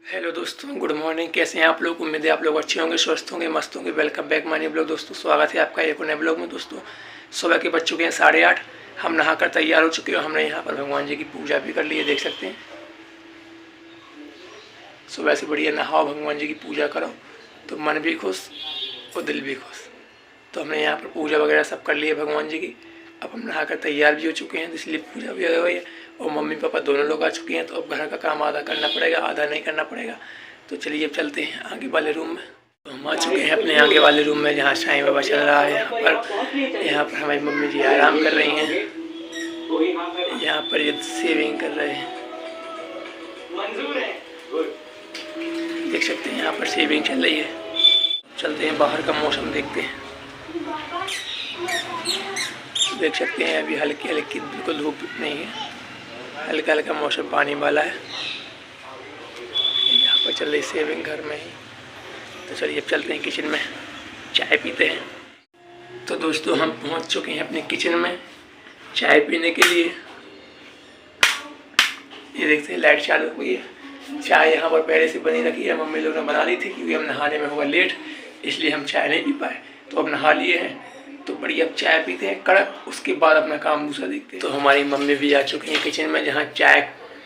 Hello दोस्तों, good morning. कैसे हैं आप लोग? उम्मीद है आप लोग अच्छे होंगे, स्वस्थ होंगे, मस्त होंगे। Welcome back my new blog. दोस्तों स्वागत है आपका एक नए ब्लॉग में। दोस्तों सुबह के बज चुके हैं 8:30। हम नहाकर तैयार हो चुके हैं। हमने यहाँ पर भगवान जी की पूजा भी कर ली है, देख सकते हैं। सुबह से बढ़िया नहाओ, भगवान जी की पूजा करो तो मन भी खुश और दिल भी खुश। तो हमने यहाँ पर पूजा वगैरह सब कर ली है भगवान जी की। अब हम नहाकर तैयार भी हो चुके हैं, इसलिए पूजा भी हो गई है। और मम्मी पापा दोनों लोग आ चुके हैं, तो अब घर का काम आधा करना पड़ेगा, आधा नहीं करना पड़ेगा। तो चलिए अब चलते हैं आगे वाले रूम में। तो हम आ चुके हैं अपने आगे वाले रूम में, जहाँ साईं बाबा चल रहा है। यहाँ पर हमारी मम्मी जी आराम कर रही हैं। यहाँ पर ये सेविंग कर रहे हैं, देख सकते हैं। यहाँ पर सेविंग चल रही है। चलते हैं बाहर का मौसम देखते हैं। देख सकते हैं अभी हल्की हल्की, बिल्कुल धूप नहीं है, हल्का हल्का मौसम पानी वाला है। यहाँ पर चल रही सेविंग घर में ही। तो चलिए अब चलते हैं किचन में, चाय पीते हैं। तो दोस्तों हम पहुँच चुके हैं अपने किचन में चाय पीने के लिए। ये देखते हैं लाइट चालू हो गई है। चाय यहाँ पर पहले से बनी रखी है, मम्मी लोग ने बना ली थी, क्योंकि हम नहाने में होगा लेट, इसलिए हम चाय नहीं पी पाए। तो अब नहा लिए हैं, तो बढ़िया अब चाय पीते हैं कड़क, उसके बाद अपना काम दूसरा देखते हैं। तो हमारी मम्मी भी आ चुकी हैं किचन में, जहाँ चाय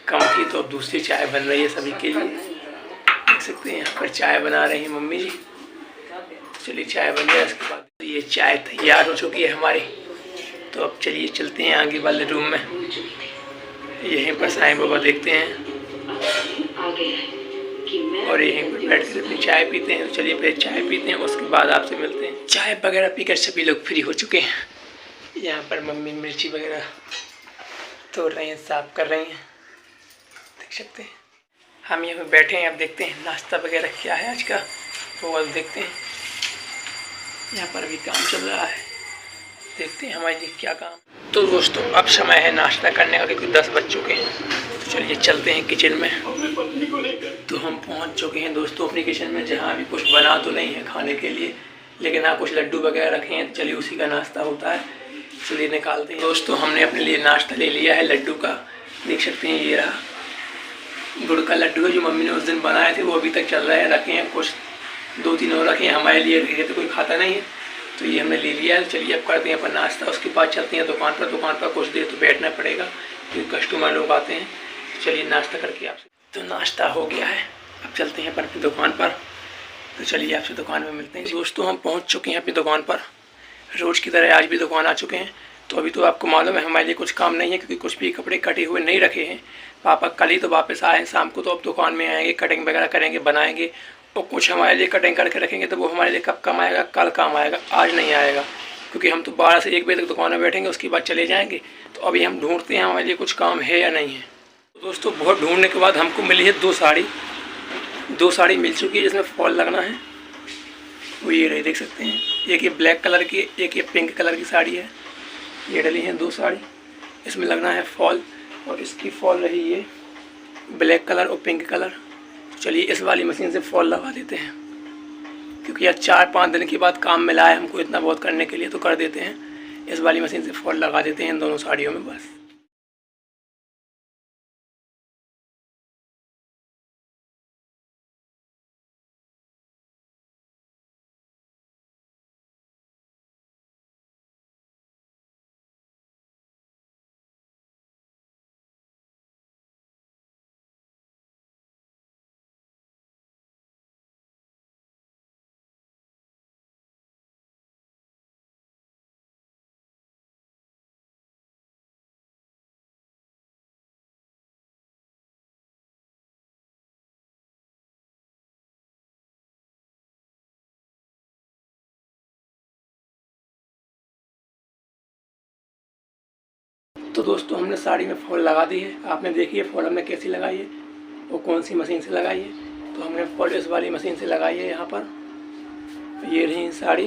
कम थी तो अब दूसरी चाय बन रही है सभी के लिए। देख सकते हैं यहाँ पर चाय बना रही हैं मम्मी जी। चलिए चाय बन जाए, उसके बाद ये चाय तैयार हो चुकी है हमारी। तो अब चलिए चलते हैं आगे वाले रूम में। यहीं पर साईं बाबा देखते हैं और यहीं पर बैठ कर अपनी चाय पीते हैं। तो चलिए पहले चाय पीते हैं, उसके बाद आपसे मिलते हैं। चाय वगैरह पीकर सभी लोग फ्री हो चुके हैं। यहाँ पर मम्मी मिर्ची वगैरह तोड़ रही हैं, साफ कर रही हैं, देख सकते हैं। हम यहाँ पे बैठे हैं, अब देखते हैं नाश्ता वगैरह क्या है आज का, वो अब देखते हैं। यहाँ पर भी काम चल रहा है, देखते हैं हमारे लिए क्या काम। तो दोस्तों अब समय है नाश्ता करने का, क्योंकि 10 बज चुके हैं। तो चलिए चलते हैं किचन में। तो हम पहुंच चुके हैं दोस्तों अपनी किचन में, जहां अभी कुछ बना तो नहीं है खाने के लिए, लेकिन हाँ कुछ लड्डू वगैरह रखे हैं। चलिए उसी का नाश्ता होता है, चलिए निकालते हैं। दोस्तों हमने अपने लिए नाश्ता ले लिया है लड्डू का, देख सकते हैं। ये रहा गुड़ का लड्डू है, जो मम्मी ने उस दिन बनाए थे, वो अभी तक चल रहे हैं, रखे हैं। कुछ 2-3 और रखे हैं, हमारे लिए रखे तो कोई खाता नहीं है, तो ये हमने ले लिया है। चलिए अब करते हैं अपन नाश्ता, उसके बाद चलते हैं दुकान पर। दुकान पर कुछ देर तो बैठना पड़ेगा, क्योंकि कस्टमर लोग आते हैं। चलिए नाश्ता करके आपसे। तो नाश्ता हो गया है, अब चलते हैं अपन अपनी दुकान पर। तो चलिए आपसे दुकान में मिलते हैं। दोस्तों हम पहुंच चुके हैं अपनी दुकान पर, रोज़ की तरह आज भी दुकान आ चुके हैं। तो अभी तो आपको मालूम है हमारे लिए कुछ काम नहीं है, क्योंकि कुछ भी कपड़े कटे हुए नहीं रखे हैं। पापा कल ही तो वापस आए हैं शाम को, तो अब दुकान में आएंगे, कटिंग वगैरह करेंगे, बनाएंगे। और कुछ हमारे लिए कटिंग करके रखेंगे, तो वो हमारे लिए कब काम आएगा? कल काम आएगा, आज नहीं आएगा, क्योंकि हम तो 12 से 1 बजे तक दुकान में बैठेंगे, उसके बाद चले जाएंगे। तो अभी हम ढूंढते हैं हमारे लिए कुछ काम है या नहीं है। तो दोस्तों बहुत ढूंढने के बाद हमको मिली है 2 साड़ी मिल चुकी है, जिसमें फॉल लगना है। वो ये रही, देख सकते हैं। एक ये ब्लैक कलर की, एक ये पिंक कलर की साड़ी है। ये डली हैं 2 साड़ी, इसमें लगना है फॉल। और इसकी फॉल रही ये ब्लैक कलर और पिंक कलर। चलिए इस वाली मशीन से फॉल लगा देते हैं, क्योंकि यार 4-5 दिन के बाद काम मिला है हमको इतना बहुत करने के लिए, तो कर देते हैं। इस वाली मशीन से फॉल लगा देते हैं इन दोनों साड़ियों में बस। तो दोस्तों हमने साड़ी में फॉल लगा दी है, आपने देखी है फॉल हमने कैसी लगाई है, वो कौन सी मशीन से लगाई है। तो हमने फॉल इस वाली मशीन से लगाई है यहाँ पर। ये रही साड़ी।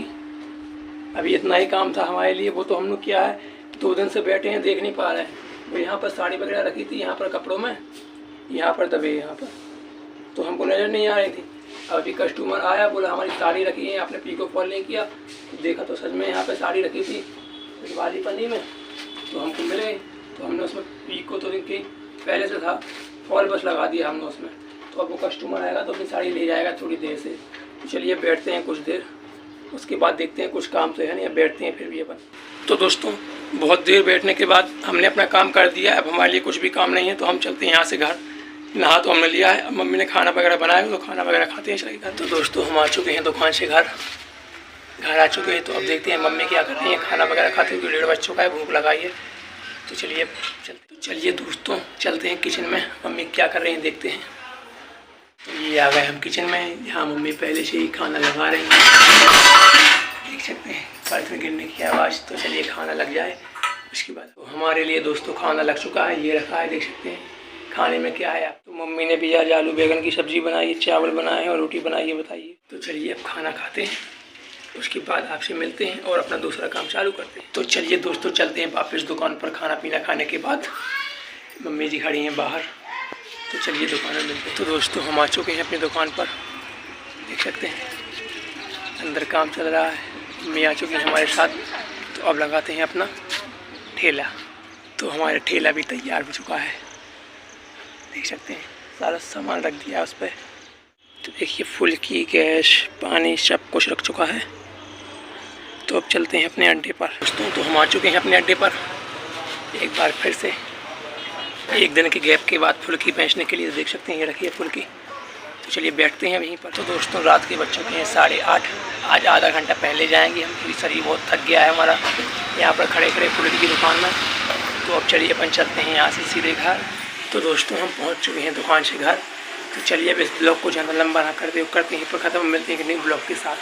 अभी इतना ही काम था हमारे लिए, वो तो हम लोग क्या है 2 दिन से बैठे हैं, देख नहीं पा रहे हैं। तो यहाँ पर साड़ी वगैरह रखी थी यहाँ पर कपड़ों में, यहाँ पर दबे यहाँ पर, तो हमको नज़र नहीं आ रही थी। अभी कस्टमर आया, बोला हमारी साड़ी रखी है, आपने पीको फॉल नहीं किया। देखा तो सच में यहाँ पर साड़ी रखी थी इस वाली पन्नी में, तो हमको मिले। तो हमने उसमें पीको तो इनकी पहले से था, फॉल बस लगा दिया हमने उसमें। तो दोस्तों अब वो कस्टमर आएगा तो अपनी साड़ी ले जाएगा थोड़ी देर से। तो चलिए बैठते हैं कुछ देर, उसके बाद देखते हैं, कुछ काम तो है नहीं, अब बैठते हैं फिर भी अपन। तो दोस्तों बहुत देर बैठने के बाद हमने अपना काम कर दिया, अब हमारे लिए कुछ भी काम नहीं है, तो हम चलते हैं यहाँ से घर। नहा तो हमने लिया है, अब मम्मी ने खाना वगैरह बनाया तो खाना वगैरह खाते हैं चले घर। तो दोस्तों हम आ चुके हैं दुकान से घर आ चुके हैं। तो अब देखते हैं मम्मी क्या कर रही है, खाना वगैरह खाते हुए 1:30 बज चुका है, भूख लगाई है। तो चलिए दोस्तों चलते हैं किचन में, मम्मी क्या कर रही हैं देखते हैं। तो ये आ गए हम किचन में, जहाँ मम्मी पहले से ही खाना लगा रही हैं, देख सकते हैं बर्तन गिरने की आवाज़। तो चलिए खाना लग जाए उसके बाद। तो हमारे लिए दोस्तों खाना लग चुका है, ये रखा है, देख सकते हैं। खाने में क्या है आप, तो मम्मी ने भी आज आलू बैगन की सब्ज़ी बनाई है, चावल बनाए हैं और रोटी बनाई है, बताइए। तो चलिए अब खाना खाते हैं, उसके बाद आपसे मिलते हैं और अपना दूसरा काम चालू करते हैं। तो चलिए दोस्तों चलते हैं वापस दुकान पर। खाना पीना खाने के बाद मम्मी जी खड़ी हैं बाहर, तो चलिए दुकान में मिलते हैं। तो दोस्तों हम आ चुके हैं अपनी दुकान पर, देख सकते हैं अंदर काम चल रहा है, मम्मी आ चुकी हैं हमारे साथ। तो अब लगाते हैं अपना ठेला। तो हमारा ठेला भी तैयार हो चुका है, देख सकते हैं सारा सामान रख दिया उस पर। तो देखिए फुल्की, गैस, पानी सब कुछ रख चुका है। तो अब चलते हैं अपने अड्डे पर दोस्तों। तो हम आ चुके हैं अपने अड्डे पर एक बार फिर से, एक दिन के गैप के बाद फुल्की बेचने के लिए। देख सकते हैं ये रखिए फुल्की। तो चलिए बैठते हैं वहीं पर। तो दोस्तों रात के बज चुके हैं 8:30, आज आधा घंटा पहले जाएंगे हम, क्योंकि शरीर बहुत थक गया है हमारा यहाँ पर खड़े खड़े फुल्की की दुकान में। तो अब चलिए अपन चलते हैं यहाँ से सीधे घर। तो दोस्तों हम पहुँच चुके हैं दुकान से घर। तो चलिए अब इस ब्लॉग को ज़्यादा लंबा ना करते हैं पर ख़त्म, मिलते हैं एक नई ब्लॉग के साथ।